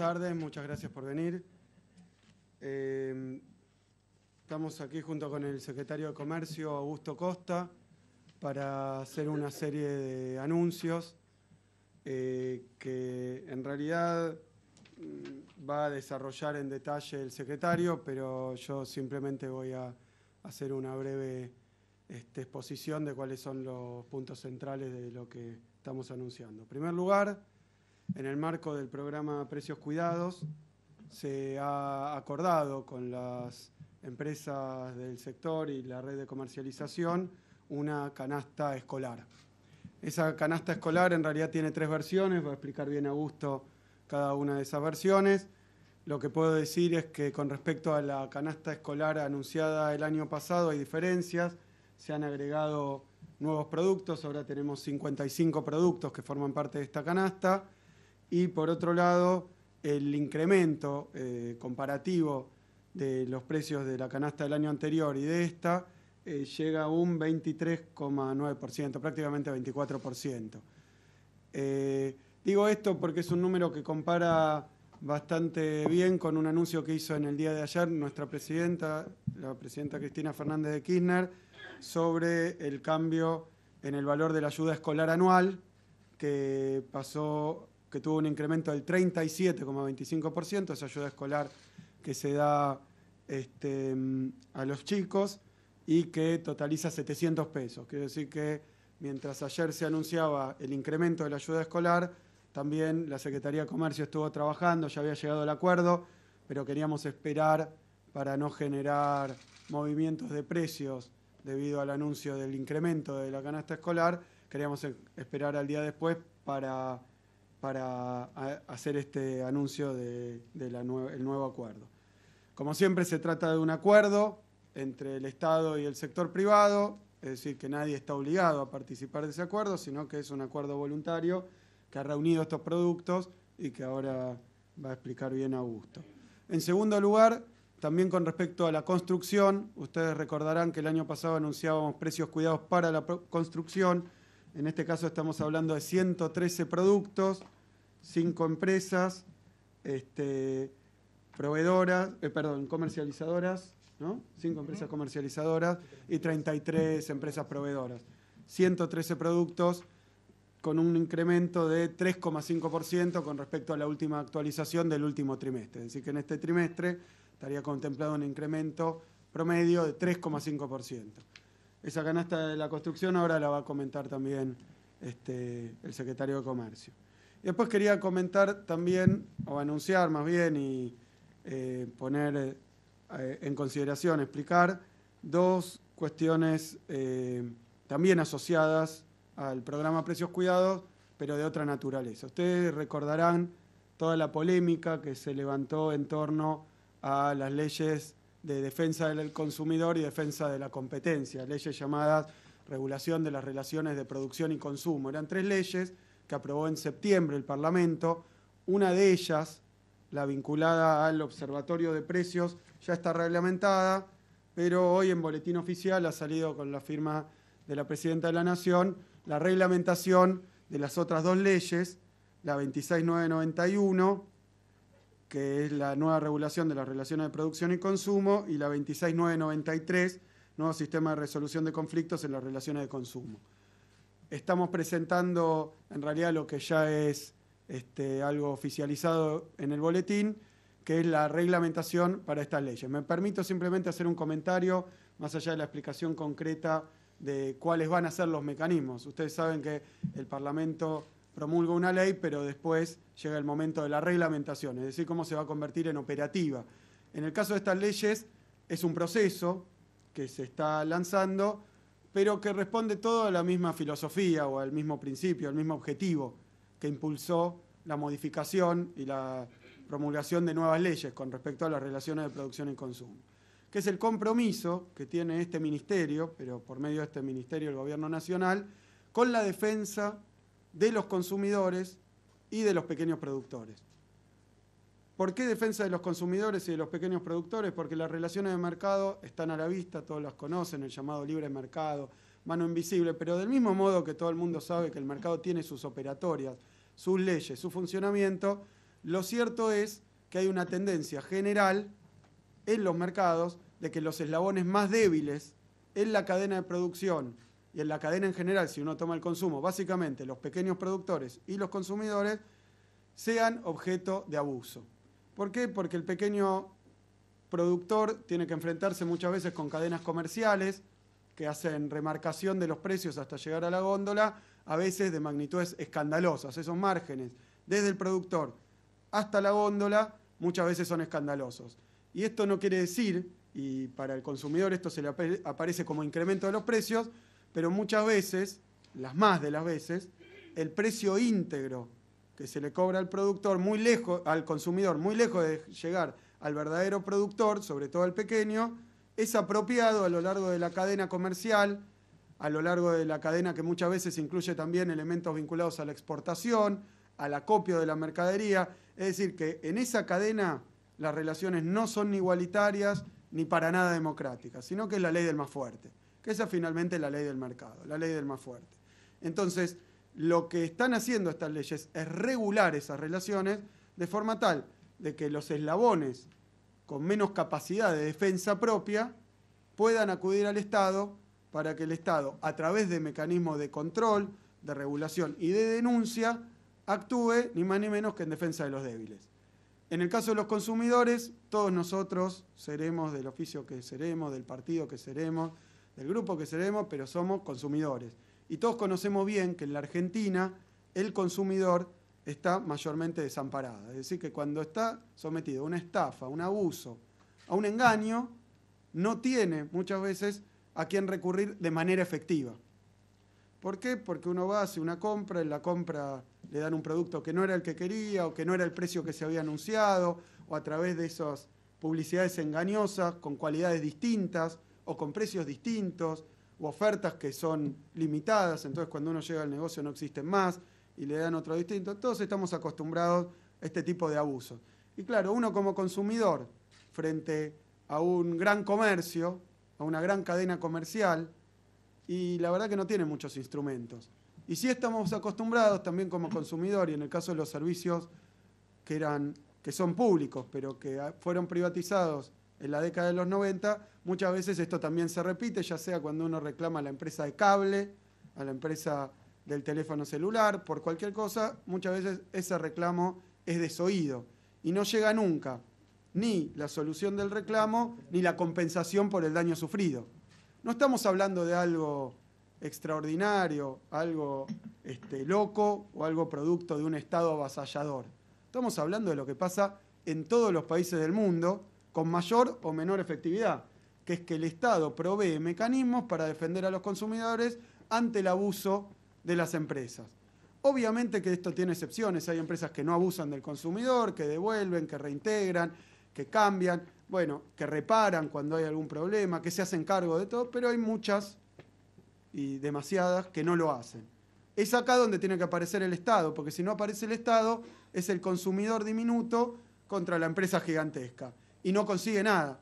tardes, muchas gracias por venir. Estamos aquí junto con el secretario de Comercio, Augusto Costa, para hacer una serie de anuncios que en realidad va a desarrollar en detalle el secretario, pero yo simplemente voy a hacer una breve exposición de cuáles son los puntos centrales de lo que estamos anunciando. En primer lugar, en el marco del programa Precios Cuidados, se ha acordado con las empresas del sector y la red de comercialización una canasta escolar. Esa canasta escolar en realidad tiene 3 versiones, va a explicar bien Augusto cada una de esas versiones. Lo que puedo decir es que con respecto a la canasta escolar anunciada el año pasado hay diferencias, se han agregado nuevos productos, ahora tenemos 55 productos que forman parte de esta canasta, y por otro lado el incremento comparativo de los precios de la canasta del año anterior y de esta llega a un 23,9%, prácticamente 24%. Digo esto porque es un número que compara bastante bien con un anuncio que hizo en el día de ayer nuestra presidenta, la presidenta Cristina Fernández de Kirchner, sobre el cambio en el valor de la ayuda escolar anual, que tuvo un incremento del 37,25%, esa ayuda escolar que se da a los chicos y que totaliza 700 pesos. Quiero decir que mientras ayer se anunciaba el incremento de la ayuda escolar, también la Secretaría de Comercio estuvo trabajando, ya había llegado al acuerdo, pero queríamos esperar para no generar movimientos de precios debido al anuncio del incremento de la canasta escolar. Queríamos esperar al día después para hacer este anuncio del nuevo acuerdo. Como siempre, se trata de un acuerdo entre el Estado y el sector privado, es decir, que nadie está obligado a participar de ese acuerdo, sino que es un acuerdo voluntario que ha reunido estos productos y que ahora va a explicar bien Augusto. En segundo lugar, también con respecto a la construcción, ustedes recordarán que el año pasado anunciábamos precios cuidados para la construcción. En este caso estamos hablando de 113 productos, 5 empresas, comercializadoras, ¿no? 5 empresas comercializadoras y 33 empresas proveedoras. 113 productos con un incremento de 3,5% con respecto a la última actualización del último trimestre. Es decir, que en este trimestre estaría contemplado un incremento promedio de 3,5%. Esa canasta de la construcción ahora la va a comentar también el secretario de Comercio. Y después quería comentar también, o anunciar más bien, y poner en consideración, explicar 2 cuestiones también asociadas al programa Precios Cuidados, pero de otra naturaleza. Ustedes recordarán toda la polémica que se levantó en torno a las leyes de defensa del consumidor y defensa de la competencia, leyes llamadas Regulación de las Relaciones de Producción y Consumo. Eran 3 leyes que aprobó en septiembre el Parlamento. Una de ellas, la vinculada al Observatorio de Precios, ya está reglamentada, pero hoy en Boletín Oficial ha salido con la firma de la Presidenta de la Nación la reglamentación de las otras 2 leyes, la 26991, que es la nueva regulación de las relaciones de producción y consumo, y la 26993, nuevo sistema de resolución de conflictos en las relaciones de consumo. Estamos presentando en realidad lo que ya es algo oficializado en el boletín, que es la reglamentación para estas leyes. Me permito simplemente hacer un comentario, más allá de la explicación concreta de cuáles van a ser los mecanismos. Ustedes saben que el Parlamento promulga una ley, pero después llega el momento de la reglamentación, es decir, cómo se va a convertir en operativa. En el caso de estas leyes es un proceso que se está lanzando, pero que responde todo a la misma filosofía o al mismo principio, al mismo objetivo que impulsó la modificación y la promulgación de nuevas leyes con respecto a las relaciones de producción y consumo, que es el compromiso que tiene este ministerio, pero por medio de este ministerio el Gobierno Nacional, con la defensa de los consumidores y de los pequeños productores. ¿Por qué defensa de los consumidores y de los pequeños productores? Porque las relaciones de mercado están a la vista, todos las conocen, el llamado libre mercado, mano invisible, pero del mismo modo que todo el mundo sabe que el mercado tiene sus operatorias, sus leyes, su funcionamiento, Lo cierto es que hay una tendencia general en los mercados de que los eslabones más débiles en la cadena de producción y en la cadena en general, si uno toma el consumo, básicamente los pequeños productores y los consumidores, sean objeto de abuso. ¿Por qué? Porque el pequeño productor tiene que enfrentarse muchas veces con cadenas comerciales que hacen remarcación de los precios hasta llegar a la góndola, a veces de magnitudes escandalosas. Esos márgenes, desde el productor hasta la góndola, muchas veces son escandalosos. Y esto no quiere decir, y para el consumidor esto se le aparece como incremento de los precios, pero muchas veces, las más de las veces, el precio íntegro que se le cobra al productor, muy lejos, al consumidor, muy lejos de llegar al verdadero productor, sobre todo al pequeño, es apropiado a lo largo de la cadena comercial, a lo largo de la cadena que muchas veces incluye también elementos vinculados a la exportación, al acopio de la mercadería. Es decir, que en esa cadena las relaciones no son ni igualitarias ni para nada democráticas, sino que es la ley del más fuerte, que esa finalmente es la ley del mercado, la ley del más fuerte. Entonces, lo que están haciendo estas leyes es regular esas relaciones de forma tal de que los eslabones con menos capacidad de defensa propia puedan acudir al Estado para que el Estado, a través de mecanismos de control, de regulación y de denuncia, actúe ni más ni menos que en defensa de los débiles. En el caso de los consumidores, todos nosotros seremos del oficio que seremos, del partido que seremos, del grupo que seremos, pero somos consumidores. Y todos conocemos bien que en la Argentina el consumidor está mayormente desamparado. Es decir, que cuando está sometido a una estafa, a un abuso, a un engaño, no tiene muchas veces a quién recurrir de manera efectiva. ¿Por qué? Porque uno va, hace una compra, en la compra le dan un producto que no era el que quería o que no era el precio que se había anunciado, o a través de esas publicidades engañosas con cualidades distintas o con precios distintos, u ofertas que son limitadas, entonces cuando uno llega al negocio no existen más y le dan otro distinto. Todos estamos acostumbrados a este tipo de abusos. Y claro, uno como consumidor, frente a un gran comercio, a una gran cadena comercial, y la verdad que no tiene muchos instrumentos. Y sí estamos acostumbrados también como consumidor, y en el caso de los servicios que son públicos, pero que fueron privatizados en la década de los 90, muchas veces esto también se repite, ya sea cuando uno reclama a la empresa de cable, a la empresa del teléfono celular, por cualquier cosa, muchas veces ese reclamo es desoído y no llega nunca ni la solución del reclamo ni la compensación por el daño sufrido. No estamos hablando de algo extraordinario, algo loco o algo producto de un Estado avasallador. Estamos hablando de lo que pasa en todos los países del mundo con mayor o menor efectividad, que es que el Estado provee mecanismos para defender a los consumidores ante el abuso de las empresas. Obviamente que esto tiene excepciones, hay empresas que no abusan del consumidor, que devuelven, que reintegran, que cambian, bueno, que reparan cuando hay algún problema, que se hacen cargo de todo, pero hay muchas y demasiadas que no lo hacen. Es acá donde tiene que aparecer el Estado, porque si no aparece el Estado, es el consumidor diminuto contra la empresa gigantesca y no consigue nada.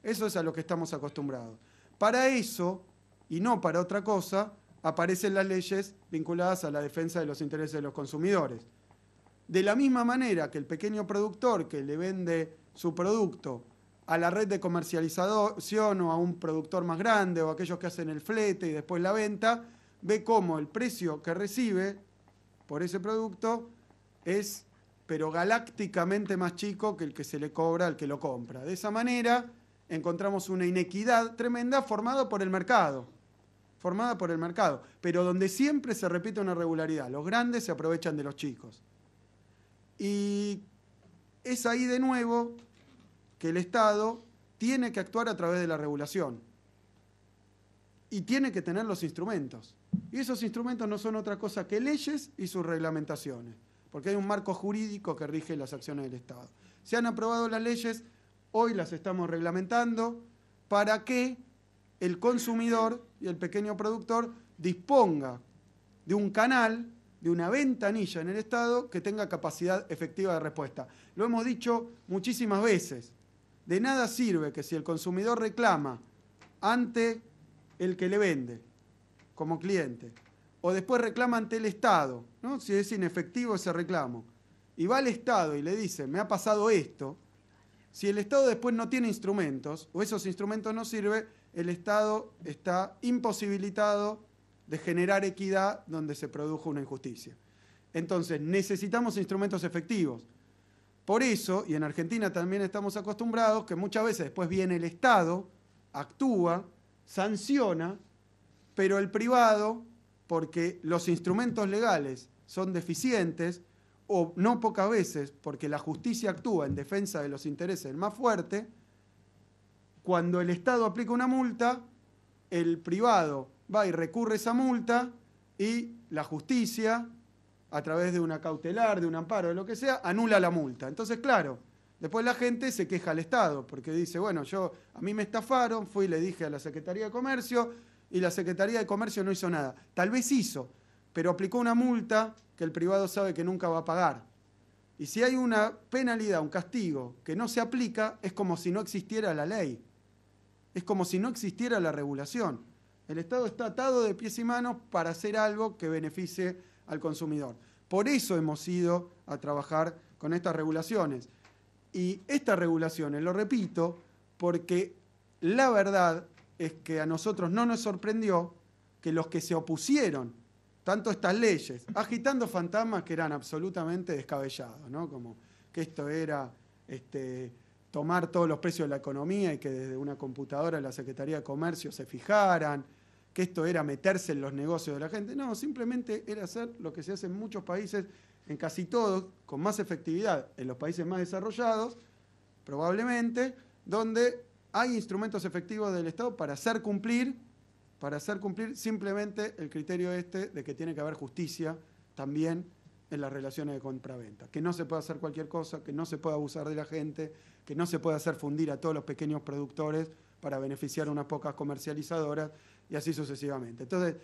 Eso es a lo que estamos acostumbrados. Para eso, y no para otra cosa, aparecen las leyes vinculadas a la defensa de los intereses de los consumidores. De la misma manera que el pequeño productor que le vende su producto a la red de comercialización o a un productor más grande o aquellos que hacen el flete y después la venta, ve cómo el precio que recibe por ese producto es, pero galácticamente más chico que el que se le cobra al que lo compra. De esa manera encontramos una inequidad tremenda formada por el mercado, pero donde siempre se repite una irregularidad. Los grandes se aprovechan de los chicos. Y es ahí de nuevo que el Estado tiene que actuar a través de la regulación y tiene que tener los instrumentos. Y esos instrumentos no son otra cosa que leyes y sus reglamentaciones, porque hay un marco jurídico que rige las acciones del Estado. Se han aprobado las leyes, hoy las estamos reglamentando para que el consumidor y el pequeño productor disponga de un canal, de una ventanilla en el Estado que tenga capacidad efectiva de respuesta. Lo hemos dicho muchísimas veces. De nada sirve que si el consumidor reclama ante el que le vende como cliente, o después reclama ante el Estado, ¿no? Si es inefectivo ese reclamo, y va al Estado y le dice, me ha pasado esto, si el Estado después no tiene instrumentos, o esos instrumentos no sirven, el Estado está imposibilitado de generar equidad donde se produjo una injusticia. Entonces, necesitamos instrumentos efectivos. Por eso, y en Argentina también estamos acostumbrados, que muchas veces después viene el Estado, actúa, sanciona, pero el privado, porque los instrumentos legales son deficientes, o no pocas veces, porque la justicia actúa en defensa de los intereses del más fuerte, cuando el Estado aplica una multa, el privado va y recurre esa multa y la justicia, a través de una cautelar, de un amparo, de lo que sea, anula la multa. Entonces, claro, después la gente se queja al Estado, porque dice, bueno, a mí me estafaron, fui y le dije a la Secretaría de Comercio, y la Secretaría de Comercio no hizo nada. Tal vez hizo, pero aplicó una multa que el privado sabe que nunca va a pagar. Y si hay una penalidad, un castigo, que no se aplica, es como si no existiera la ley. Es como si no existiera la regulación. El Estado está atado de pies y manos para hacer algo que beneficie al consumidor. Por eso hemos ido a trabajar con estas regulaciones. Y estas regulaciones, lo repito, porque la verdad es que a nosotros no nos sorprendió que los que se opusieron, tanto a estas leyes, agitando fantasmas que eran absolutamente descabellados, ¿no? Como que esto era tomar todos los precios de la economía y que desde una computadora la Secretaría de Comercio se fijaran, que esto era meterse en los negocios de la gente. No, simplemente era hacer lo que se hace en muchos países, en casi todos, con más efectividad, en los países más desarrollados, probablemente, donde hay instrumentos efectivos del Estado para hacer cumplir simplemente el criterio de que tiene que haber justicia también en las relaciones de compra-venta, que no se puede hacer cualquier cosa, que no se puede abusar de la gente, que no se puede hacer fundir a todos los pequeños productores para beneficiar a unas pocas comercializadoras y así sucesivamente. Entonces,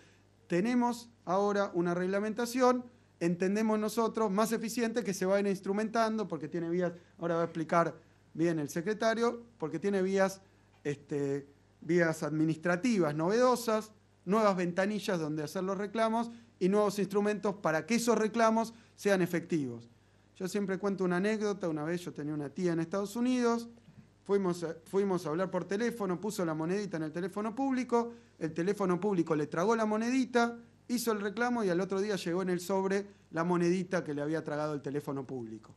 tenemos ahora una reglamentación, entendemos nosotros, más eficiente, que se va a ir instrumentando porque tiene vías, ahora va a explicar bien el secretario, porque tiene vías administrativas novedosas, nuevas ventanillas donde hacer los reclamos y nuevos instrumentos para que esos reclamos sean efectivos. Yo siempre cuento una anécdota. Una vez yo tenía una tía en Estados Unidos, fuimos a hablar por teléfono, puso la monedita en el teléfono público, el teléfono público le tragó la monedita, hizo el reclamo y al otro día llegó en el sobre la monedita que le había tragado el teléfono público.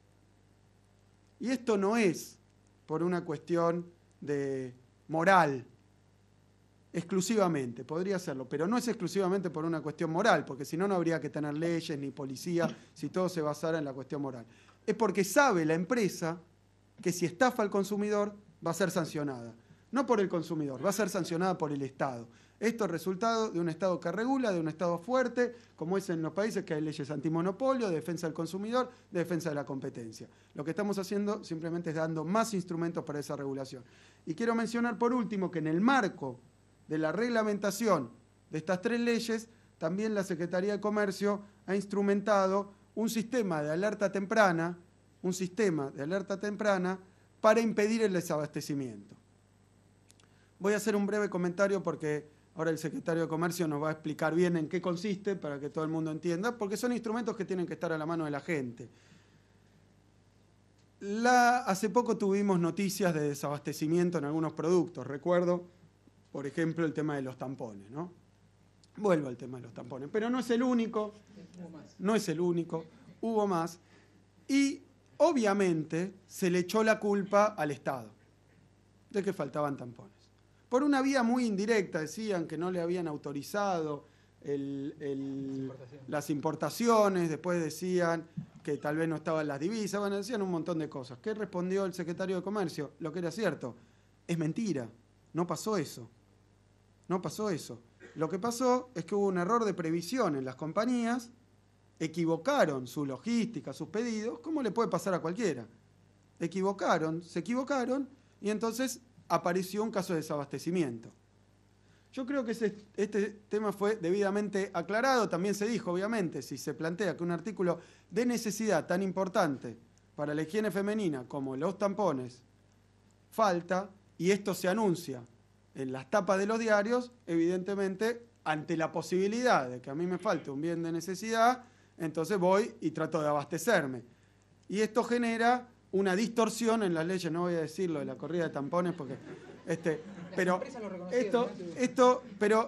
Y esto no es por una cuestión de moral, exclusivamente, podría serlo, pero no es exclusivamente por una cuestión moral, porque si no, no habría que tener leyes ni policía si todo se basara en la cuestión moral. Es porque sabe la empresa que si estafa al consumidor va a ser sancionada. No por el consumidor, va a ser sancionada por el Estado. Esto es resultado de un Estado que regula, de un Estado fuerte, como es en los países que hay leyes antimonopolio, de defensa del consumidor, de defensa de la competencia. Lo que estamos haciendo simplemente es dando más instrumentos para esa regulación. Y quiero mencionar por último que en el marco de la reglamentación de estas tres leyes, también la Secretaría de Comercio ha instrumentado un sistema de alerta temprana, para impedir el desabastecimiento. Voy a hacer un breve comentario porque ahora el secretario de Comercio nos va a explicar bien en qué consiste para que todo el mundo entienda, porque son instrumentos que tienen que estar a la mano de la gente. Hace poco tuvimos noticias de desabastecimiento en algunos productos. Recuerdo, por ejemplo, el tema de los tampones, ¿no? Vuelvo al tema de los tampones, pero no es el único, hubo más. Y obviamente se le echó la culpa al Estado de que faltaban tampones. Por una vía muy indirecta, decían que no le habían autorizado las importaciones, después decían que tal vez no estaban las divisas, bueno, decían un montón de cosas. ¿Qué respondió el secretario de Comercio? Lo que era cierto, es mentira, no pasó eso. Lo que pasó es que hubo un error de previsión en las compañías, equivocaron su logística, sus pedidos, como le puede pasar a cualquiera. Se equivocaron y entonces apareció un caso de desabastecimiento. Yo creo que este tema fue debidamente aclarado. También se dijo, obviamente, si se plantea que un artículo de necesidad tan importante para la higiene femenina como los tampones falta, y esto se anuncia en las tapas de los diarios, evidentemente, ante la posibilidad de que a mí me falte un bien de necesidad, entonces voy y trato de abastecerme. Y esto genera una distorsión en las leyes, no voy a decir lo de la corrida de tampones porque... pero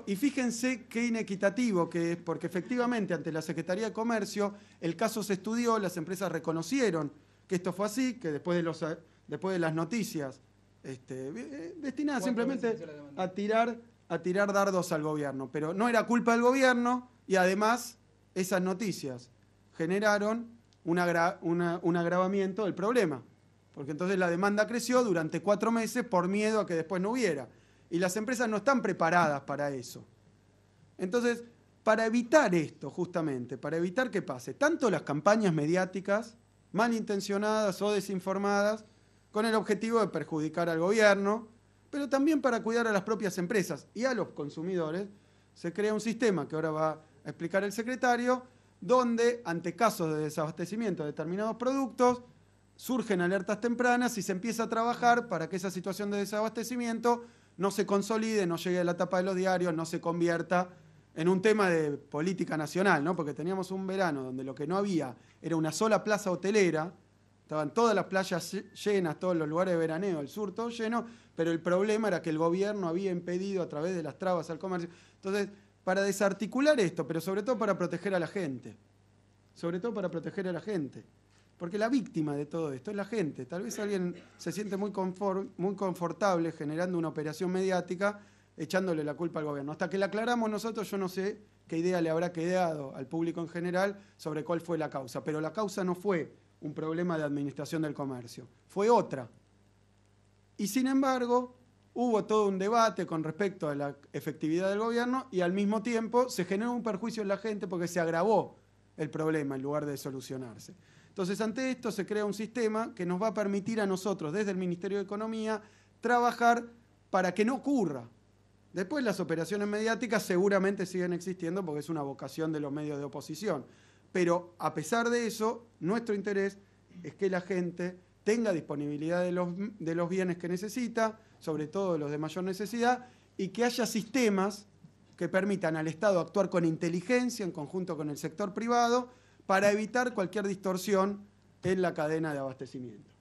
y fíjense qué inequitativo que es, porque efectivamente ante la Secretaría de Comercio el caso se estudió, las empresas reconocieron que esto fue así, que después de las noticias destinadas simplemente a tirar dardos al gobierno, pero no era culpa del gobierno y además esas noticias generaron un agravamiento del problema, porque entonces la demanda creció durante 4 meses por miedo a que después no hubiera. Y las empresas no están preparadas para eso. Entonces, para evitar esto, justamente, para evitar que pase tanto las campañas mediáticas, malintencionadas o desinformadas, con el objetivo de perjudicar al gobierno, pero también para cuidar a las propias empresas y a los consumidores, se crea un sistema que ahora va a explicar el secretario, donde ante casos de desabastecimiento de determinados productos, surgen alertas tempranas y se empieza a trabajar para que esa situación de desabastecimiento no se consolide, no llegue a la tapa de los diarios, no se convierta en un tema de política nacional, ¿no? Porque teníamos un verano donde lo que no había era una sola plaza hotelera, estaban todas las playas llenas, todos los lugares de veraneo, el sur todo lleno, pero el problema era que el gobierno había impedido a través de las trabas al comercio. Entonces, para desarticular esto, pero sobre todo para proteger a la gente, porque la víctima de todo esto es la gente. Tal vez alguien se siente muy confortable generando una operación mediática echándole la culpa al gobierno. Hasta que la aclaramos nosotros, yo no sé qué idea le habrá quedado al público en general sobre cuál fue la causa. Pero la causa no fue un problema de administración del comercio, fue otra. Y sin embargo, hubo todo un debate con respecto a la efectividad del gobierno y al mismo tiempo se generó un perjuicio en la gente porque se agravó el problema en lugar de solucionarse. Entonces, ante esto se crea un sistema que nos va a permitir a nosotros, desde el Ministerio de Economía, trabajar para que no ocurra. Después las operaciones mediáticas seguramente siguen existiendo porque es una vocación de los medios de oposición. Pero a pesar de eso, nuestro interés es que la gente tenga disponibilidad de los bienes que necesita, sobre todo los de mayor necesidad, y que haya sistemas que permitan al Estado actuar con inteligencia en conjunto con el sector privado para evitar cualquier distorsión en la cadena de abastecimiento.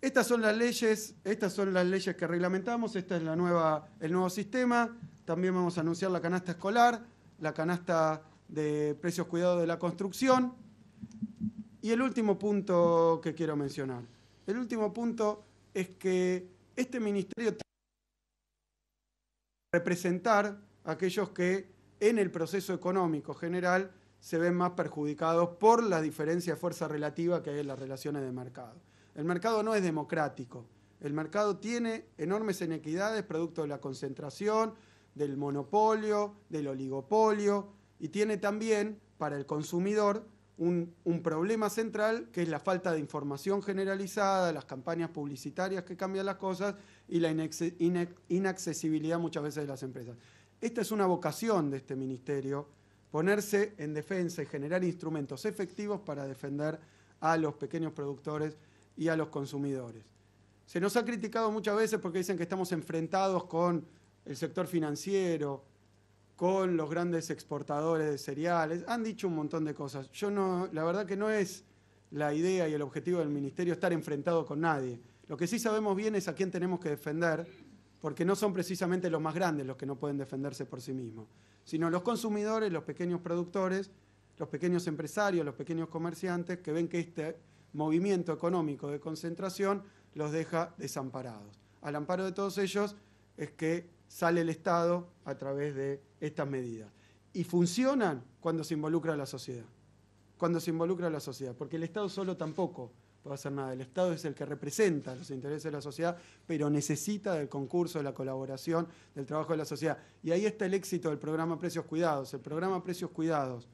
Estas son las leyes que reglamentamos, este es el nuevo sistema. También vamos a anunciar la canasta escolar, la canasta de precios cuidados de la construcción. Y el último punto que quiero mencionar. El último punto es que este ministerio tiene que representar a aquellos que en el proceso económico general se ven más perjudicados por la diferencia de fuerza relativa que hay en las relaciones de mercado. El mercado no es democrático. El mercado tiene enormes inequidades producto de la concentración, del monopolio, del oligopolio, y tiene también para el consumidor un problema central que es la falta de información generalizada, las campañas publicitarias que cambian las cosas y la inaccesibilidad muchas veces de las empresas. Esta es una vocación de este ministerio, ponerse en defensa y generar instrumentos efectivos para defender a los pequeños productores y a los consumidores. Se nos ha criticado muchas veces porque dicen que estamos enfrentados con el sector financiero, con los grandes exportadores de cereales. Han dicho un montón de cosas. La verdad que no es la idea y el objetivo del ministerio estar enfrentado con nadie. Lo que sí sabemos bien es a quién tenemos que defender, porque no son precisamente los más grandes los que no pueden defenderse por sí mismos, sino los consumidores, los pequeños productores, los pequeños empresarios, los pequeños comerciantes que ven que este movimiento económico de concentración los deja desamparados. Al amparo de todos ellos es que sale el Estado a través de estas medidas. Y funcionan cuando se involucra a la sociedad. Porque el Estado solo tampoco puede hacer nada. El Estado es el que representa los intereses de la sociedad, pero necesita del concurso, de la colaboración, del trabajo de la sociedad. Y ahí está el éxito del programa Precios Cuidados. El programa Precios Cuidados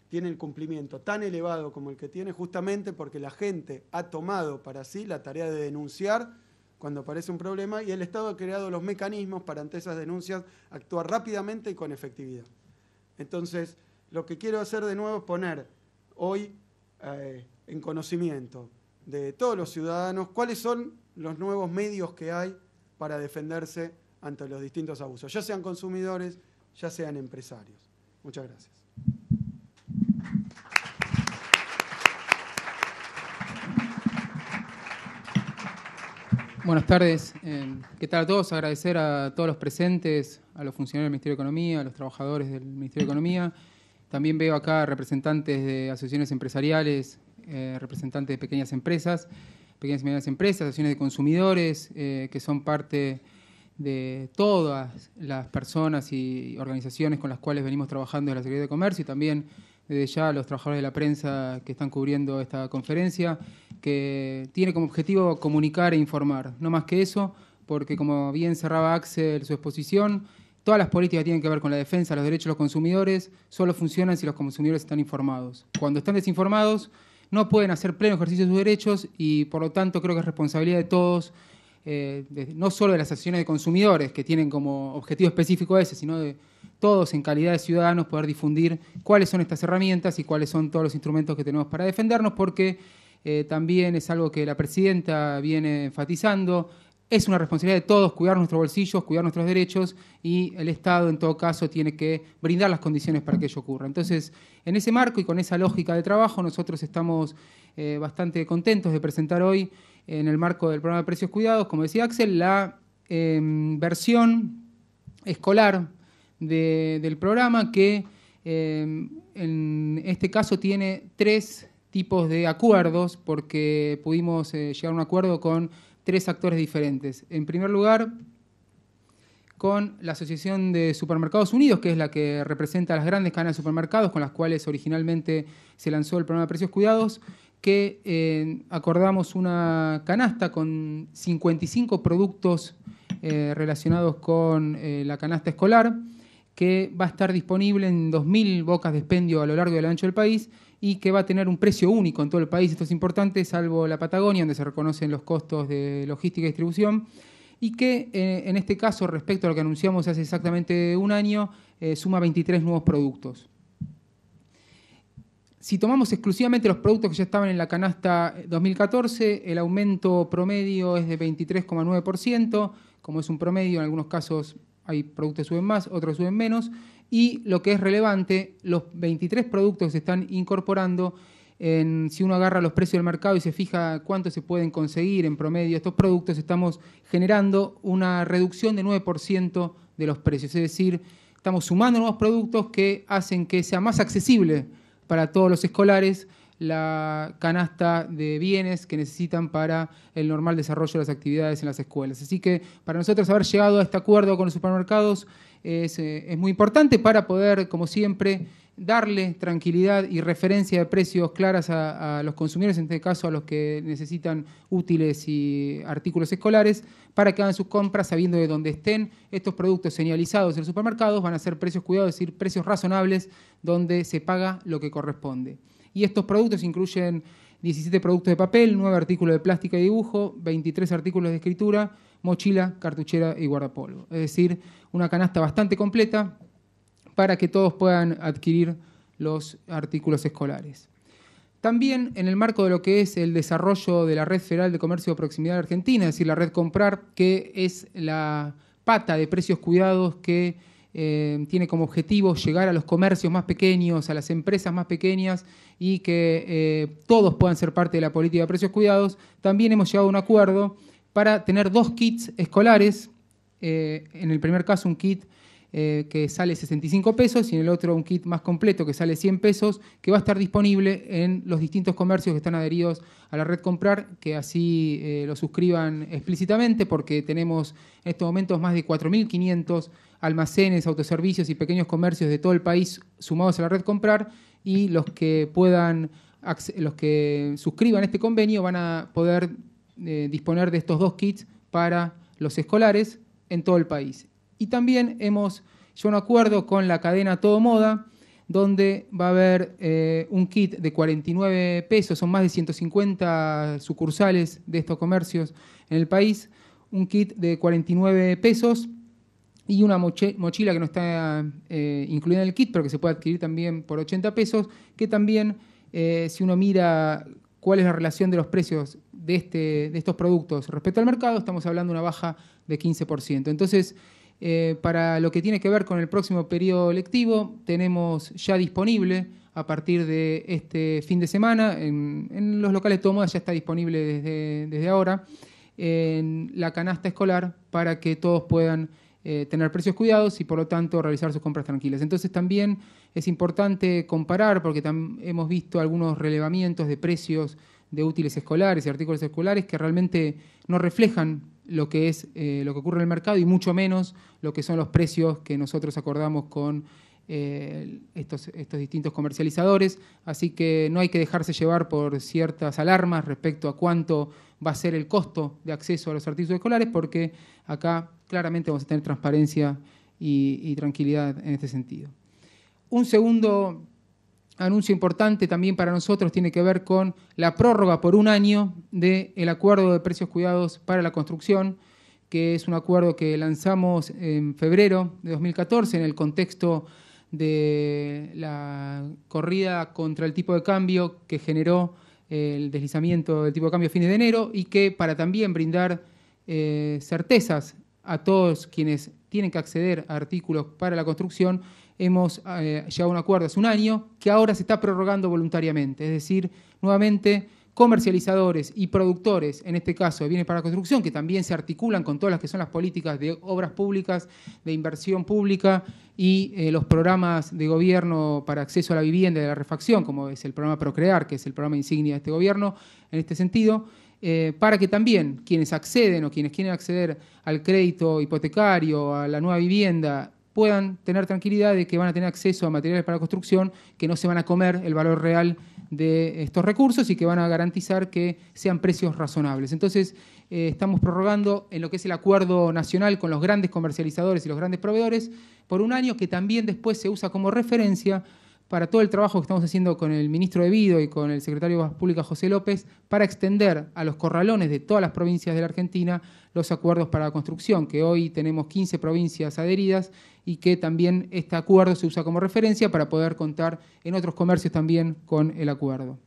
tiene el cumplimiento tan elevado como el que tiene justamente porque la gente ha tomado para sí la tarea de denunciar cuando aparece un problema y el Estado ha creado los mecanismos para ante esas denuncias actuar rápidamente y con efectividad. Entonces, lo que quiero hacer de nuevo es poner hoy en conocimiento de todos los ciudadanos cuáles son los nuevos medios que hay para defenderse ante los distintos abusos, ya sean consumidores, ya sean empresarios. Muchas gracias. Buenas tardes. ¿Qué tal a todos? Agradecer a todos los presentes, a los funcionarios del Ministerio de Economía, a los trabajadores del Ministerio de Economía. También veo acá representantes de asociaciones empresariales, representantes de pequeñas y medianas empresas, asociaciones de consumidores, que son parte de todas las personas y organizaciones con las cuales venimos trabajando en la Secretaría de Comercio, y también desde ya los trabajadores de la prensa que están cubriendo esta conferencia, que tiene como objetivo comunicar e informar. No más que eso, porque como bien cerraba Axel su exposición, todas las políticas que tienen que ver con la defensa de los derechos de los consumidores solo funcionan si los consumidores están informados. Cuando están desinformados, no pueden hacer pleno ejercicio de sus derechos y, por lo tanto, creo que es responsabilidad de todos, no solo de las asociaciones de consumidores, que tienen como objetivo específico ese, sino de todos en calidad de ciudadanos poder difundir cuáles son estas herramientas y cuáles son todos los instrumentos que tenemos para defendernos, porque también es algo que la presidenta viene enfatizando. Es una responsabilidad de todos cuidar nuestros bolsillos, cuidar nuestros derechos, y el Estado, en todo caso, tiene que brindar las condiciones para que ello ocurra. Entonces, en ese marco y con esa lógica de trabajo, nosotros estamos bastante contentos de presentar hoy, en el marco del programa de Precios Cuidados, como decía Axel, la versión escolar del programa, que en este caso tiene 3 tipos de acuerdos, porque pudimos llegar a un acuerdo con 3 actores diferentes. En primer lugar, con la Asociación de Supermercados Unidos, que es la que representa a las grandes cadenas de supermercados con las cuales originalmente se lanzó el programa de Precios Cuidados, que acordamos una canasta con 55 productos relacionados con la canasta escolar, que va a estar disponible en 2.000 bocas de expendio a lo largo y a lo ancho del país, y que va a tener un precio único en todo el país. Esto es importante, salvo la Patagonia, donde se reconocen los costos de logística y distribución, y que en este caso, respecto a lo que anunciamos hace exactamente un año, suma 23 nuevos productos. Si tomamos exclusivamente los productos que ya estaban en la canasta 2014, el aumento promedio es de 23,9%, como es un promedio, en algunos casos hay productos que suben más, otros suben menos, y lo que es relevante, los 23 productos que se están incorporando, si uno agarra los precios del mercado y se fija cuánto se pueden conseguir en promedio estos productos, estamos generando una reducción de 9% de los precios, es decir, estamos sumando nuevos productos que hacen que sea más accesible para todos los escolares la canasta de bienes que necesitan para el normal desarrollo de las actividades en las escuelas. Así que para nosotros haber llegado a este acuerdo con los supermercados es muy importante para poder, como siempre, darle tranquilidad y referencia de precios claras a los consumidores, en este caso a los que necesitan útiles y artículos escolares, para que hagan sus compras sabiendo de dónde estén estos productos señalizados en los supermercados. Van a ser precios cuidados, es decir, precios razonables, donde se paga lo que corresponde. Y estos productos incluyen 17 productos de papel, 9 artículos de plástica y dibujo, 23 artículos de escritura, mochila, cartuchera y guardapolvo. Es decir, una canasta bastante completa para que todos puedan adquirir los artículos escolares. También en el marco de lo que es el desarrollo de la Red Federal de Comercio de Proximidad de Argentina, es decir, la Red Comprar, que es la pata de precios cuidados que tiene como objetivo llegar a los comercios más pequeños, a las empresas más pequeñas, y que todos puedan ser parte de la política de precios cuidados. También hemos llegado a un acuerdo para tener 2 kits escolares. En el primer caso, un kit que sale 65 pesos, y en el otro un kit más completo que sale 100 pesos, que va a estar disponible en los distintos comercios que están adheridos a la Red Comprar, que así lo suscriban explícitamente, porque tenemos en estos momentos más de 4.500 almacenes, autoservicios y pequeños comercios de todo el país sumados a la Red Comprar, y los que suscriban este convenio van a poder disponer de estos 2 kits para los escolares en todo el país. Y también hemos llegado a un acuerdo con la cadena Todo Moda, donde va a haber un kit de 49 pesos, son más de 150 sucursales de estos comercios en el país, un kit de 49 pesos y una mochila que no está incluida en el kit, pero que se puede adquirir también por 80 pesos, que también, si uno mira cuál es la relación de los precios de estos productos respecto al mercado, estamos hablando de una baja de 15%. Entonces, para lo que tiene que ver con el próximo periodo lectivo, tenemos ya disponible a partir de este fin de semana, en los locales Todo Moda ya está disponible desde ahora, en la canasta escolar para que todos puedan tener precios cuidados y por lo tanto realizar sus compras tranquilas. Entonces también es importante comparar porque hemos visto algunos relevamientos de precios de útiles escolares y artículos escolares que realmente no reflejan lo que es lo que ocurre en el mercado y mucho menos lo que son los precios que nosotros acordamos con estos distintos comercializadores, así que no hay que dejarse llevar por ciertas alarmas respecto a cuánto va a ser el costo de acceso a los artículos escolares, porque acá claramente vamos a tener transparencia y tranquilidad en este sentido. Un segundo anuncio importante también para nosotros tiene que ver con la prórroga por un año del acuerdo de precios cuidados para la construcción, que es un acuerdo que lanzamos en febrero de 2014 en el contexto de la corrida contra el tipo de cambio que generó el deslizamiento del tipo de cambio a fines de enero y que para también brindar certezas a todos quienes tienen que acceder a artículos para la construcción, hemos llegado a un acuerdo hace un año que ahora se está prorrogando voluntariamente. Es decir, nuevamente comercializadores y productores, en este caso de bienes para la construcción, que también se articulan con todas las que son las políticas de obras públicas, de inversión pública y los programas de gobierno para acceso a la vivienda y a la refacción, como es el programa Procrear, que es el programa insignia de este gobierno, en este sentido, para que también quienes acceden o quienes quieren acceder al crédito hipotecario, a la nueva vivienda, puedan tener tranquilidad de que van a tener acceso a materiales para la construcción, que no se van a comer el valor real de estos recursos y que van a garantizar que sean precios razonables. Entonces, estamos prorrogando en lo que es el acuerdo nacional con los grandes comercializadores y los grandes proveedores por un año, que también después se usa como referencia para todo el trabajo que estamos haciendo con el ministro de Vido y con el secretario de Obras Públicas, José López, para extender a los corralones de todas las provincias de la Argentina los acuerdos para la construcción, que hoy tenemos 15 provincias adheridas y que también este acuerdo se usa como referencia para poder contar en otros comercios también con el acuerdo.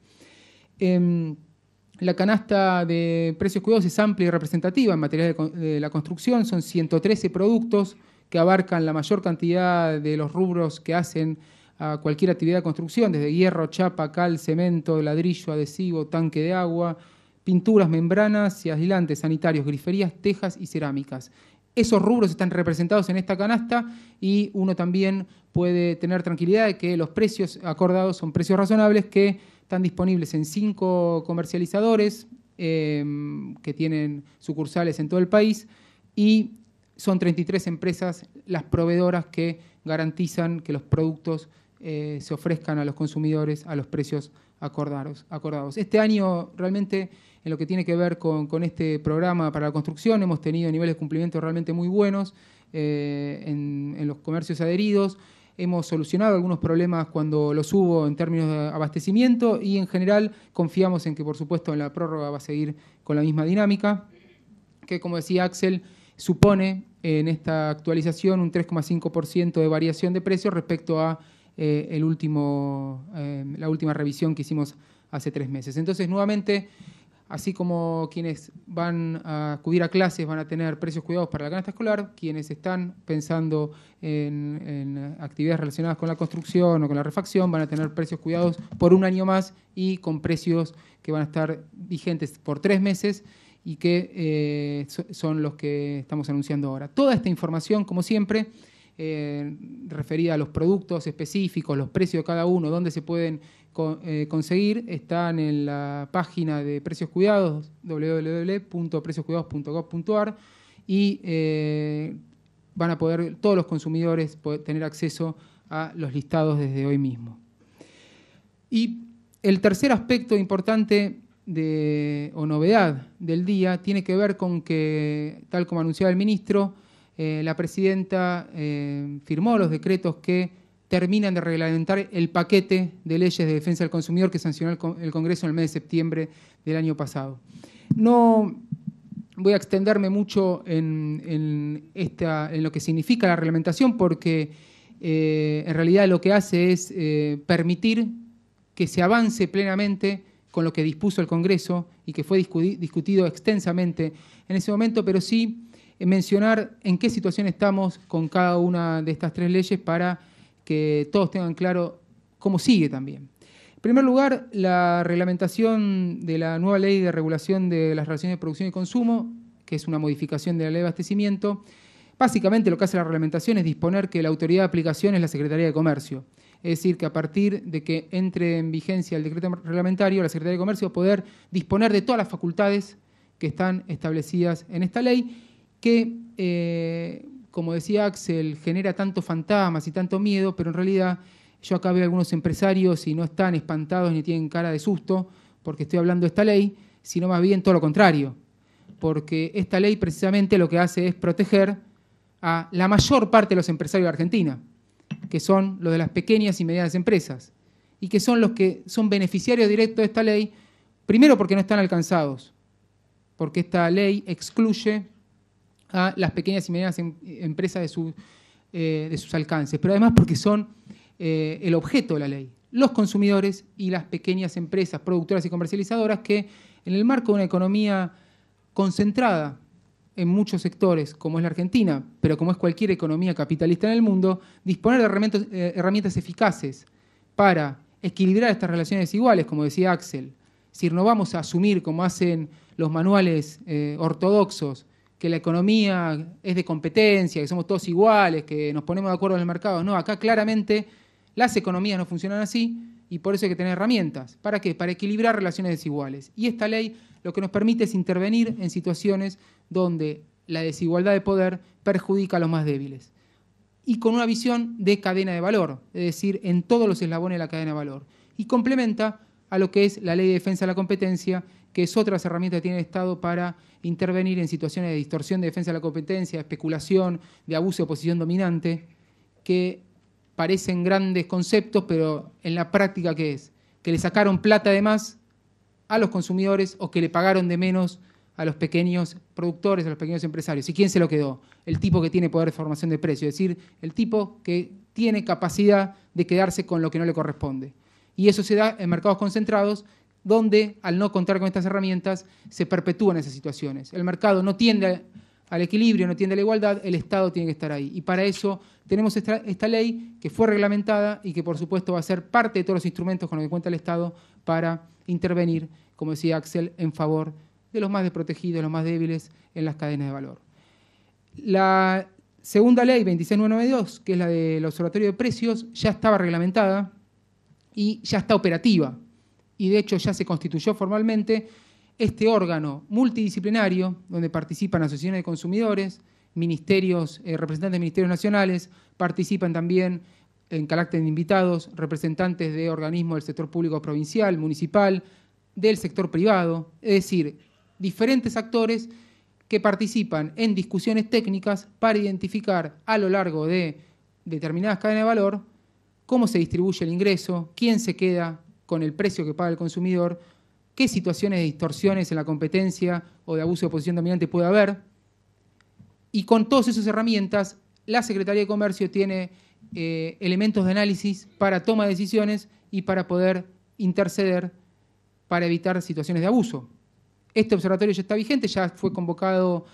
La canasta de precios cuidados es amplia y representativa en materia de la construcción, son 113 productos que abarcan la mayor cantidad de los rubros que hacen a cualquier actividad de construcción, desde hierro, chapa, cal, cemento, ladrillo, adhesivo, tanque de agua, pinturas, membranas y aislantes sanitarios, griferías, tejas y cerámicas. Esos rubros están representados en esta canasta y uno también puede tener tranquilidad de que los precios acordados son precios razonables que están disponibles en 5 comercializadores que tienen sucursales en todo el país y son 33 empresas las proveedoras que garantizan que los productos se ofrezcan a los consumidores a los precios acordados. Este año realmente en lo que tiene que ver con este programa para la construcción hemos tenido niveles de cumplimiento realmente muy buenos en los comercios adheridos. Hemos solucionado algunos problemas cuando los hubo en términos de abastecimiento y en general confiamos en que por supuesto en la prórroga va a seguir con la misma dinámica, que como decía Axel, supone en esta actualización un 3,5% de variación de precios respecto a la última revisión que hicimos hace 3 meses. Entonces, nuevamente, así como quienes van a acudir a clases van a tener precios cuidados para la canasta escolar, quienes están pensando en actividades relacionadas con la construcción o con la refacción van a tener precios cuidados por un año más y con precios que van a estar vigentes por 3 meses y que son los que estamos anunciando ahora. Toda esta información, como siempre, referida a los productos específicos, los precios de cada uno, dónde se pueden conseguir, están en la página de Precios Cuidados, www.precioscuidados.gov.ar y van a poder todos los consumidores tener acceso a los listados desde hoy mismo. Y el tercer aspecto importante o novedad del día tiene que ver con que, tal como anunciaba el ministro, la presidenta firmó los decretos que terminan de reglamentar el paquete de leyes de defensa del consumidor que sancionó el Congreso en el mes de septiembre del año pasado. No voy a extenderme mucho en lo que significa la reglamentación porque en realidad lo que hace es permitir que se avance plenamente con lo que dispuso el Congreso y que fue discutido extensamente en ese momento, pero sí mencionar en qué situación estamos con cada una de estas 3 leyes para que todos tengan claro cómo sigue también. En primer lugar, la reglamentación de la nueva ley de regulación de las relaciones de producción y consumo que es una modificación de la ley de abastecimiento. Básicamente lo que hace la reglamentación es disponer que la autoridad de aplicación es la Secretaría de Comercio. Es decir, que a partir de que entre en vigencia el decreto reglamentario, la Secretaría de Comercio va a poder disponer de todas las facultades que están establecidas en esta ley, que, como decía Axel, genera tanto fantasmas y tanto miedo, pero en realidad yo acá veo algunos empresarios y no están espantados ni tienen cara de susto porque estoy hablando de esta ley, sino más bien todo lo contrario. Porque esta ley precisamente lo que hace es proteger a la mayor parte de los empresarios de Argentina, que son los de las pequeñas y medianas empresas, y que son los que son beneficiarios directos de esta ley, primero porque no están alcanzados, porque esta ley excluye a las pequeñas y medianas empresas de sus alcances, pero además porque son el objeto de la ley, los consumidores y las pequeñas empresas productoras y comercializadoras que en el marco de una economía concentrada en muchos sectores, como es la Argentina, pero como es cualquier economía capitalista en el mundo, disponer de herramientas eficaces para equilibrar estas relaciones desiguales, como decía Axel. Es decir, no vamos a asumir, como hacen los manuales ortodoxos, que la economía es de competencia, que somos todos iguales, que nos ponemos de acuerdo en el mercado. No, acá claramente las economías no funcionan así y por eso hay que tener herramientas. ¿Para qué? Para equilibrar relaciones desiguales. Y esta ley lo que nos permite es intervenir en situaciones donde la desigualdad de poder perjudica a los más débiles. Y con una visión de cadena de valor, es decir, en todos los eslabones de la cadena de valor. Y complementa a lo que es la Ley de Defensa de la Competencia, que es otra herramienta que tiene el Estado para intervenir en situaciones de distorsión de defensa de la competencia, de especulación, de abuso de posición dominante, que parecen grandes conceptos, pero en la práctica, ¿qué es? Que le sacaron plata de más a los consumidores o que le pagaron de menos a los pequeños productores, a los pequeños empresarios. ¿Y quién se lo quedó? El tipo que tiene poder de formación de precio, es decir, el tipo que tiene capacidad de quedarse con lo que no le corresponde. Y eso se da en mercados concentrados, donde al no contar con estas herramientas se perpetúan esas situaciones. El mercado no tiende al equilibrio, no tiende a la igualdad, el Estado tiene que estar ahí. Y para eso tenemos esta ley que fue reglamentada y que por supuesto va a ser parte de todos los instrumentos con los que cuenta el Estado para intervenir, como decía Axel, en favor de los más desprotegidos, de los más débiles en las cadenas de valor. La segunda ley, 26992, que es la del Observatorio de Precios, ya estaba reglamentada y ya está operativa. Y de hecho ya se constituyó formalmente este órgano multidisciplinario donde participan asociaciones de consumidores, ministerios, representantes de ministerios nacionales, participan también en carácter de invitados representantes de organismos del sector público provincial, municipal, del sector privado, es decir, diferentes actores que participan en discusiones técnicas para identificar a lo largo de determinadas cadenas de valor cómo se distribuye el ingreso, quién se queda con el precio que paga el consumidor, qué situaciones de distorsiones en la competencia o de abuso de posición dominante puede haber. Y con todas esas herramientas, la Secretaría de Comercio tiene elementos de análisis para toma de decisiones y para poder interceder para evitar situaciones de abuso. Este observatorio ya está vigente, ya fue convocado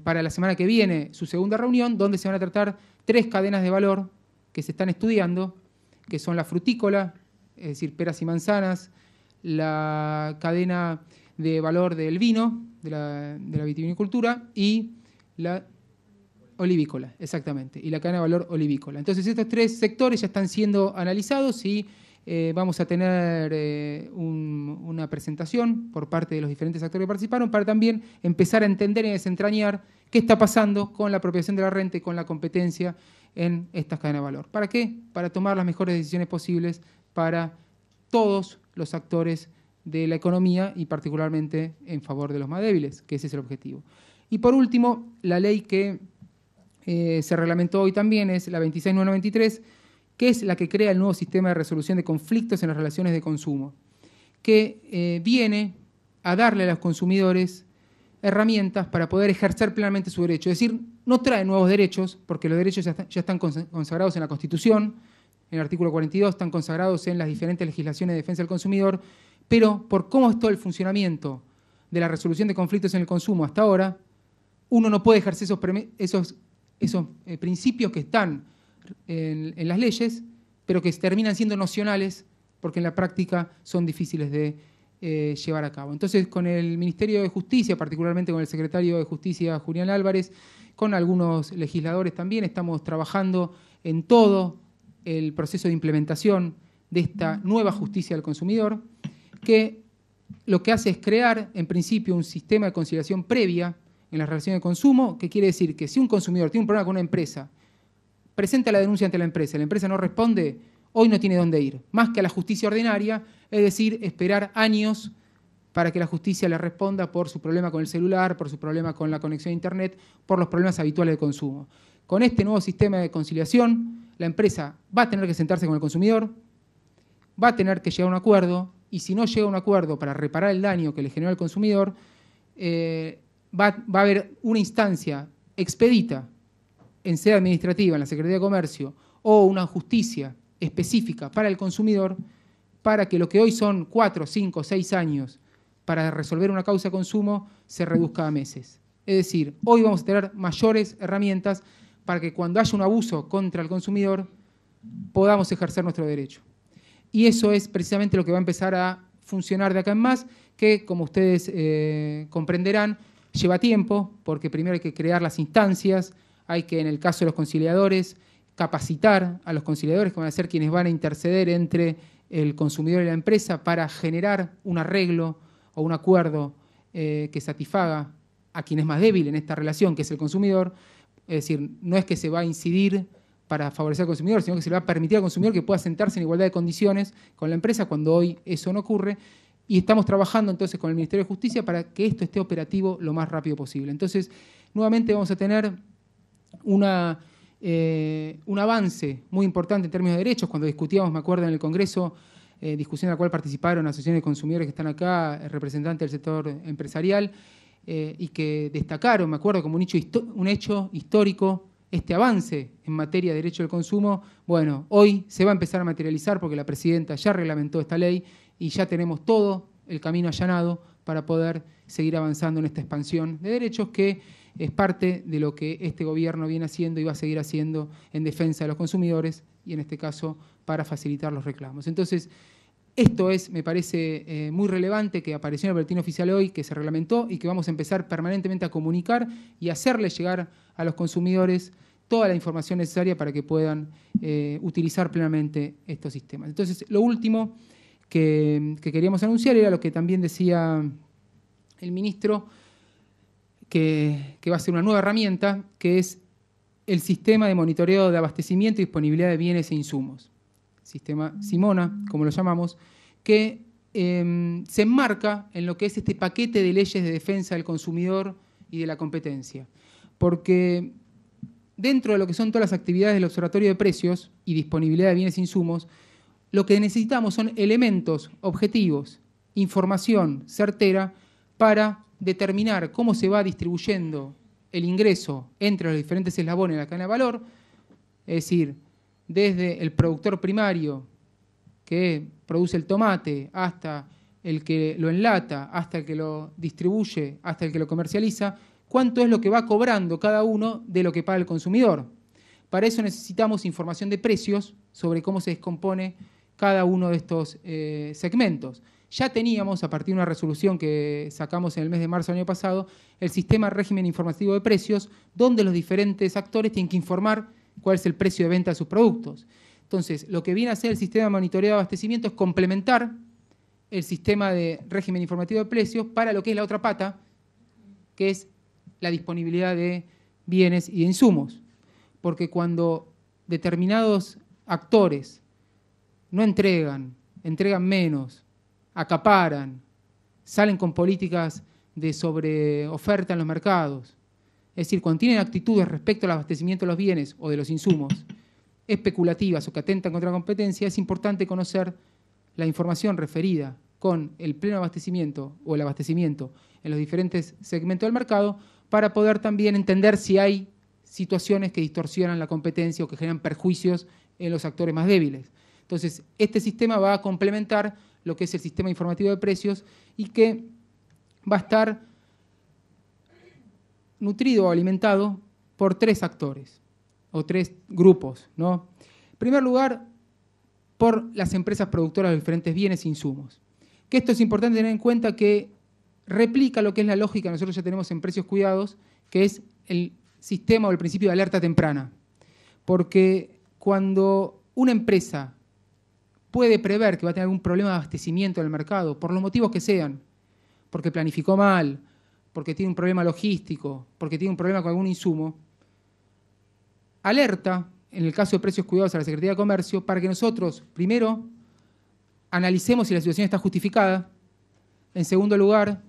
para la semana que viene su segunda reunión, donde se van a tratar 3 cadenas de valor que se están estudiando, que son la frutícola, es decir, peras y manzanas, la cadena de valor del vino, de la vitivinicultura, y la olivícola, exactamente, y la cadena de valor olivícola. Entonces estos 3 sectores ya están siendo analizados y vamos a tener una presentación por parte de los diferentes actores que participaron para también empezar a entender y desentrañar qué está pasando con la apropiación de la renta y con la competencia en estas cadenas de valor. ¿Para qué? Para tomar las mejores decisiones posibles para todos los actores de la economía y particularmente en favor de los más débiles, que ese es el objetivo. Y por último, la ley que se reglamentó hoy también es la 26993, que es la que crea el nuevo sistema de resolución de conflictos en las relaciones de consumo, que viene a darle a los consumidores herramientas para poder ejercer plenamente su derecho. Es decir, no trae nuevos derechos, porque los derechos ya están consagrados en la Constitución, en el artículo 42, están consagrados en las diferentes legislaciones de defensa del consumidor, pero por cómo es todo el funcionamiento de la resolución de conflictos en el consumo hasta ahora, uno no puede ejercer esos principios que están en las leyes, pero que terminan siendo nocionales porque en la práctica son difíciles de llevar a cabo. Entonces, con el Ministerio de Justicia, particularmente con el secretario de Justicia, Julián Álvarez, con algunos legisladores también, estamos trabajando en todo el proceso de implementación de esta nueva justicia del consumidor, que lo que hace es crear, en principio, un sistema de conciliación previa en las relaciones de consumo, que quiere decir que si un consumidor tiene un problema con una empresa, presenta la denuncia ante la empresa no responde, hoy no tiene dónde ir, más que a la justicia ordinaria, es decir, esperar años para que la justicia le responda por su problema con el celular, por su problema con la conexión a Internet, por los problemas habituales de consumo. Con este nuevo sistema de conciliación, la empresa va a tener que sentarse con el consumidor, va a tener que llegar a un acuerdo, y si no llega a un acuerdo para reparar el daño que le generó al consumidor, va a haber una instancia expedita en sede administrativa, en la Secretaría de Comercio, o una justicia específica para el consumidor, para que lo que hoy son 4, 5, 6 años para resolver una causa de consumo se reduzca a meses. Es decir, hoy vamos a tener mayores herramientas para que cuando haya un abuso contra el consumidor podamos ejercer nuestro derecho. Y eso es precisamente lo que va a empezar a funcionar de acá en más, que como ustedes comprenderán, lleva tiempo, porque primero hay que crear las instancias, hay que, en el caso de los conciliadores, capacitar a los conciliadores, que van a ser quienes van a interceder entre el consumidor y la empresa para generar un arreglo o un acuerdo que satisfaga a quien es más débil en esta relación, que es el consumidor. Es decir, no es que se va a incidir para favorecer al consumidor, sino que se le va a permitir al consumidor que pueda sentarse en igualdad de condiciones con la empresa cuando hoy eso no ocurre. Y estamos trabajando entonces con el Ministerio de Justicia para que esto esté operativo lo más rápido posible. Entonces, nuevamente vamos a tener un avance muy importante en términos de derechos. Cuando discutíamos, me acuerdo, en el Congreso, discusión en la cual participaron asociaciones de consumidores que están acá, representantes del sector empresarial, y que destacaron, me acuerdo, como un hecho histórico este avance en materia de derecho del consumo. Bueno, hoy se va a empezar a materializar porque la presidenta ya reglamentó esta ley y ya tenemos todo el camino allanado para poder seguir avanzando en esta expansión de derechos que es parte de lo que este gobierno viene haciendo y va a seguir haciendo en defensa de los consumidores y en este caso para facilitar los reclamos. Entonces, esto es, me parece, muy relevante, que apareció en el boletín oficial hoy, que se reglamentó y que vamos a empezar permanentemente a comunicar y hacerle llegar a los consumidores toda la información necesaria para que puedan utilizar plenamente estos sistemas. Entonces, lo último que queríamos anunciar era lo que también decía el ministro, que va a ser una nueva herramienta, que es el sistema de monitoreo de abastecimiento y disponibilidad de bienes e insumos. Sistema Simona, como lo llamamos, que se enmarca en lo que es este paquete de leyes de defensa del consumidor y de la competencia. Porque dentro de lo que son todas las actividades del Observatorio de Precios y disponibilidad de bienes e insumos, lo que necesitamos son elementos objetivos, información certera para determinar cómo se va distribuyendo el ingreso entre los diferentes eslabones de la cadena de valor, es decir, desde el productor primario que produce el tomate hasta el que lo enlata, hasta el que lo distribuye, hasta el que lo comercializa, cuánto es lo que va cobrando cada uno de lo que paga el consumidor. Para eso necesitamos información de precios sobre cómo se descompone cada uno de estos segmentos. Ya teníamos, a partir de una resolución que sacamos en el mes de marzo del año pasado, el sistema régimen informativo de precios, donde los diferentes actores tienen que informar cuál es el precio de venta de sus productos. Entonces, lo que viene a hacer el sistema de monitoreo de abastecimiento es complementar el sistema de régimen informativo de precios para lo que es la otra pata, que es la disponibilidad de bienes y de insumos. Porque cuando determinados actores no entregan menos, acaparan, salen con políticas de sobreoferta en los mercados, es decir, cuando tienen actitudes respecto al abastecimiento de los bienes o de los insumos especulativas o que atentan contra la competencia, es importante conocer la información referida con el pleno abastecimiento o el abastecimiento en los diferentes segmentos del mercado para poder también entender si hay situaciones que distorsionan la competencia o que generan perjuicios en los actores más débiles. Entonces, este sistema va a complementar lo que es el sistema informativo de precios y que va a estar nutrido o alimentado por 3 actores o 3 grupos, ¿no? En primer lugar, por las empresas productoras de diferentes bienes e insumos. Que esto es importante tener en cuenta que replica lo que es la lógica que nosotros ya tenemos en precios cuidados, que es el sistema o el principio de alerta temprana. Porque cuando una empresa puede prever que va a tener algún problema de abastecimiento en el mercado, por los motivos que sean, porque planificó mal, porque tiene un problema logístico, porque tiene un problema con algún insumo, alerta, en el caso de precios cuidados, a la Secretaría de Comercio para que nosotros, primero, analicemos si la situación está justificada. En segundo lugar,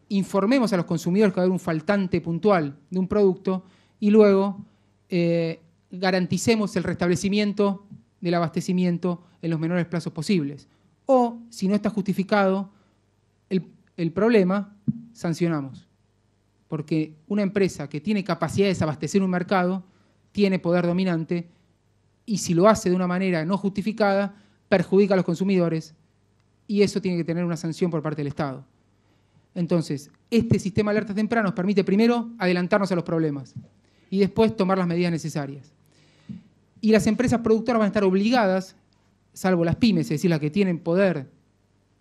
informemos a los consumidores que va a haber un faltante puntual de un producto y luego garanticemos el restablecimiento del abastecimiento en los menores plazos posibles. O, si no está justificado el problema, sancionamos. Porque una empresa que tiene capacidad de desabastecer un mercado tiene poder dominante y si lo hace de una manera no justificada, perjudica a los consumidores y eso tiene que tener una sanción por parte del Estado. Entonces, este sistema de alerta temprana nos permite primero adelantarnos a los problemas y después tomar las medidas necesarias. Y las empresas productoras van a estar obligadas, salvo las pymes, es decir, las que tienen poder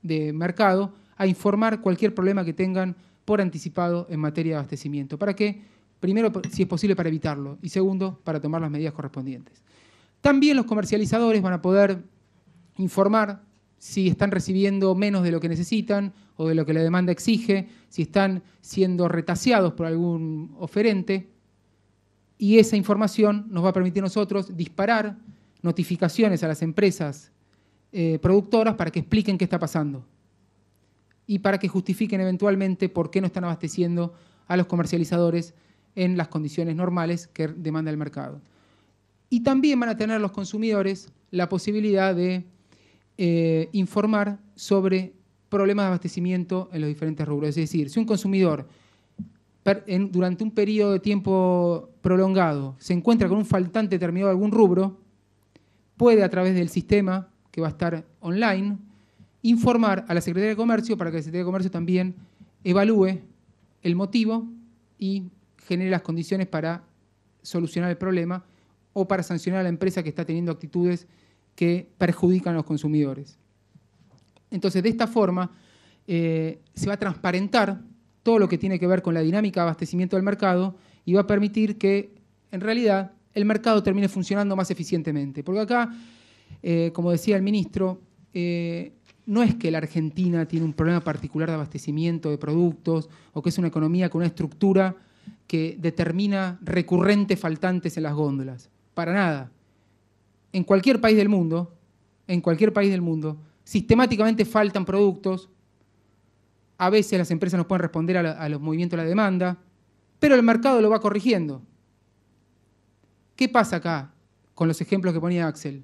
de mercado, a informar cualquier problema que tengan por anticipado en materia de abastecimiento. ¿Para qué? Primero, si es posible, para evitarlo y segundo, para tomar las medidas correspondientes. También los comercializadores van a poder informar si están recibiendo menos de lo que necesitan o de lo que la demanda exige, si están siendo retaseados por algún oferente, y esa información nos va a permitir a nosotros disparar notificaciones a las empresas productoras para que expliquen qué está pasando y para que justifiquen eventualmente por qué no están abasteciendo a los comercializadores en las condiciones normales que demanda el mercado. Y también van a tener los consumidores la posibilidad de informar sobre problemas de abastecimiento en los diferentes rubros. Es decir, si un consumidor durante un periodo de tiempo prolongado se encuentra con un faltante determinado de algún rubro, puede a través del sistema, que va a estar online, informar a la Secretaría de Comercio para que la Secretaría de Comercio también evalúe el motivo y genere las condiciones para solucionar el problema o para sancionar a la empresa que está teniendo actitudes que perjudican a los consumidores. Entonces, de esta forma, se va a transparentar todo lo que tiene que ver con la dinámica de abastecimiento del mercado y va a permitir que, en realidad, el mercado termine funcionando más eficientemente. Porque acá, como decía el ministro, no es que la Argentina tiene un problema particular de abastecimiento de productos o que es una economía con una estructura que determina recurrentes faltantes en las góndolas. Para nada. En cualquier país del mundo, sistemáticamente faltan productos. A veces las empresas no pueden responder a los movimientos de la demanda, pero el mercado lo va corrigiendo. ¿Qué pasa acá con los ejemplos que ponía Axel?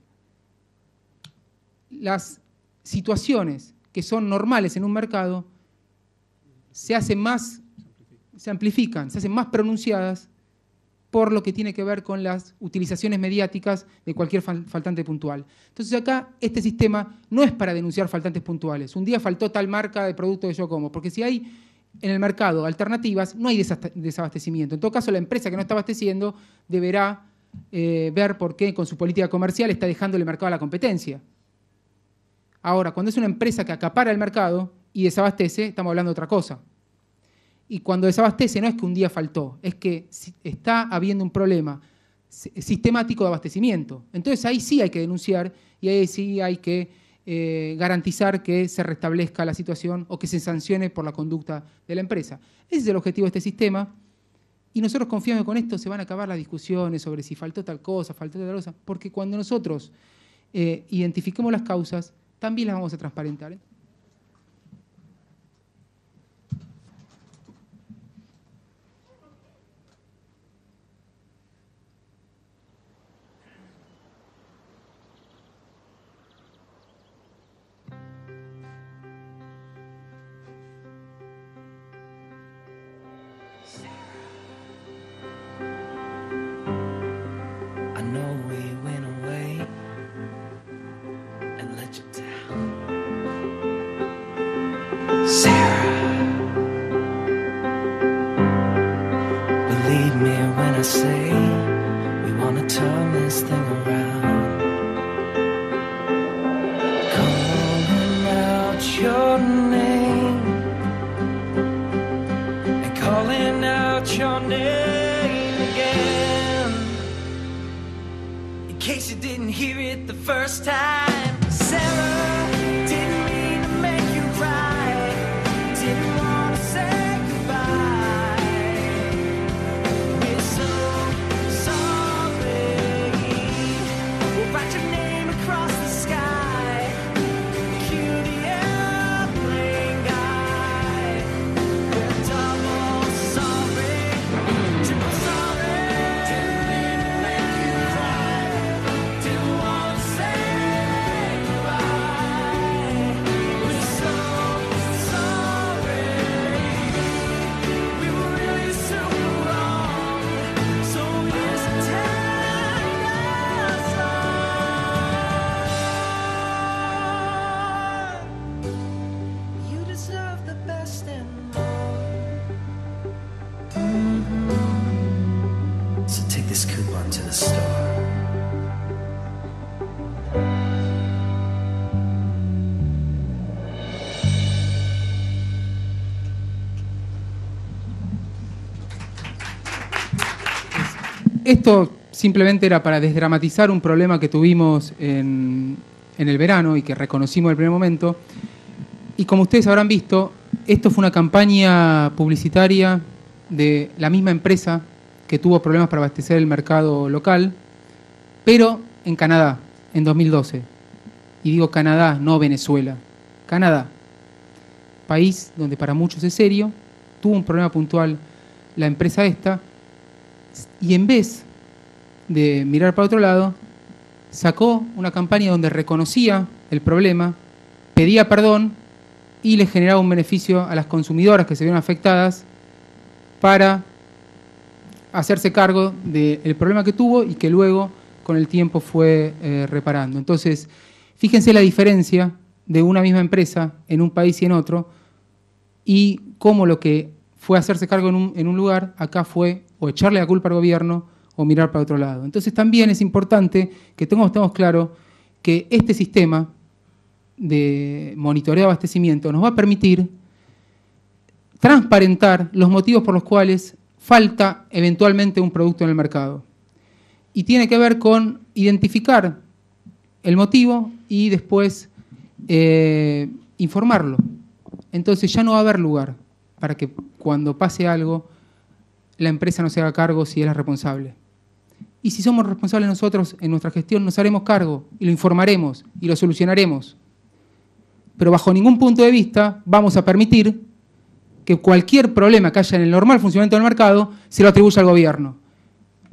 Las situaciones que son normales en un mercado se amplifican, se hacen más pronunciadas por lo que tiene que ver con las utilizaciones mediáticas de cualquier faltante puntual. Entonces acá este sistema no es para denunciar faltantes puntuales. Un día faltó tal marca de producto que yo como, porque si hay en el mercado alternativas, no hay desabastecimiento. En todo caso, la empresa que no está abasteciendo deberá ver por qué con su política comercial está dejando el mercado a la competencia. Ahora, cuando es una empresa que acapara el mercado y desabastece, estamos hablando de otra cosa. Y cuando desabastece no es que un día faltó, es que está habiendo un problema sistemático de abastecimiento. Entonces ahí sí hay que denunciar y ahí sí hay que garantizar que se restablezca la situación o que se sancione por la conducta de la empresa. Ese es el objetivo de este sistema y nosotros confiamos que con esto se van a acabar las discusiones sobre si faltó tal cosa, faltó tal cosa, porque cuando nosotros identifiquemos las causas, también las vamos a transparentar. your name again. In case you didn't hear it the first time, Sarah, didn't mean to make you cry, didn't want to say goodbye. We're so sorry. We'll write your name across the sky, cue the airplane guy. We're double sorry, triple sorry. Didn't mean to make you cry, didn't want to say goodbye. We're so sorry. We were really super wrong, so here's a tender song. You deserve the best and more. So take this coupon to the store. Esto simplemente era para desdramatizar un problema que tuvimos en el verano y que reconocimos en el primer momento. Y como ustedes habrán visto, esto fue una campaña publicitaria de la misma empresa que tuvo problemas para abastecer el mercado local, pero en Canadá, en 2012. Y digo Canadá, no Venezuela. Canadá, país donde para muchos es serio, tuvo un problema puntual la empresa esta, y en vez de mirar para otro lado, sacó una campaña donde reconocía el problema, pedía perdón y le generaba un beneficio a las consumidoras que se vieron afectadas para hacerse cargo del problema que tuvo y que luego con el tiempo fue reparando. Entonces, fíjense la diferencia de una misma empresa en un país y en otro, y cómo lo que fue hacerse cargo en un lugar, acá fue o echarle la culpa al gobierno o mirar para otro lado. Entonces también es importante que tengamos claro que este sistema de monitoreo de abastecimiento nos va a permitir transparentar los motivos por los cuales falta eventualmente un producto en el mercado. Y tiene que ver con identificar el motivo y después informarlo. Entonces ya no va a haber lugar para que cuando pase algo la empresa no se haga cargo si es la responsable. Y si somos responsables nosotros en nuestra gestión, nos haremos cargo y lo informaremos y lo solucionaremos. Pero bajo ningún punto de vista vamos a permitir que cualquier problema que haya en el normal funcionamiento del mercado se lo atribuya al gobierno.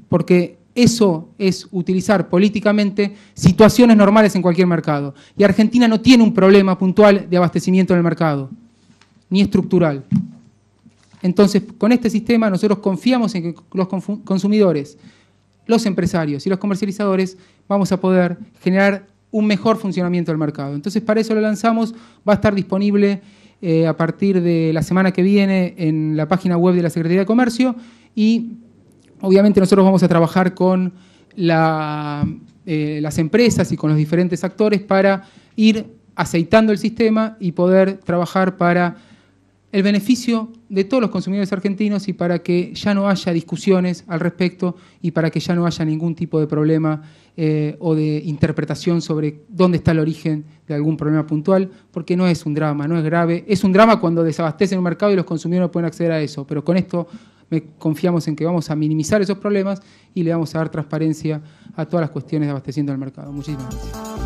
Porque eso es utilizar políticamente situaciones normales en cualquier mercado. Y Argentina no tiene un problema puntual de abastecimiento en el mercado, ni estructural. Entonces, con este sistema nosotros confiamos en que los consumidores, los empresarios y los comercializadores vamos a poder generar un mejor funcionamiento del mercado. Entonces, para eso lo lanzamos, va a estar disponible a partir de la semana que viene en la página web de la Secretaría de Comercio, y obviamente nosotros vamos a trabajar con las empresas y con los diferentes actores para ir aceitando el sistema y poder trabajar para el beneficio de todos los consumidores argentinos y para que ya no haya discusiones al respecto y para que ya no haya ningún tipo de problema o de interpretación sobre dónde está el origen de algún problema puntual, porque no es un drama, no es grave. Es un drama cuando desabastecen un mercado y los consumidores no pueden acceder a eso, pero con esto confiamos en que vamos a minimizar esos problemas y le vamos a dar transparencia a todas las cuestiones de abastecimiento del mercado. Muchísimas gracias.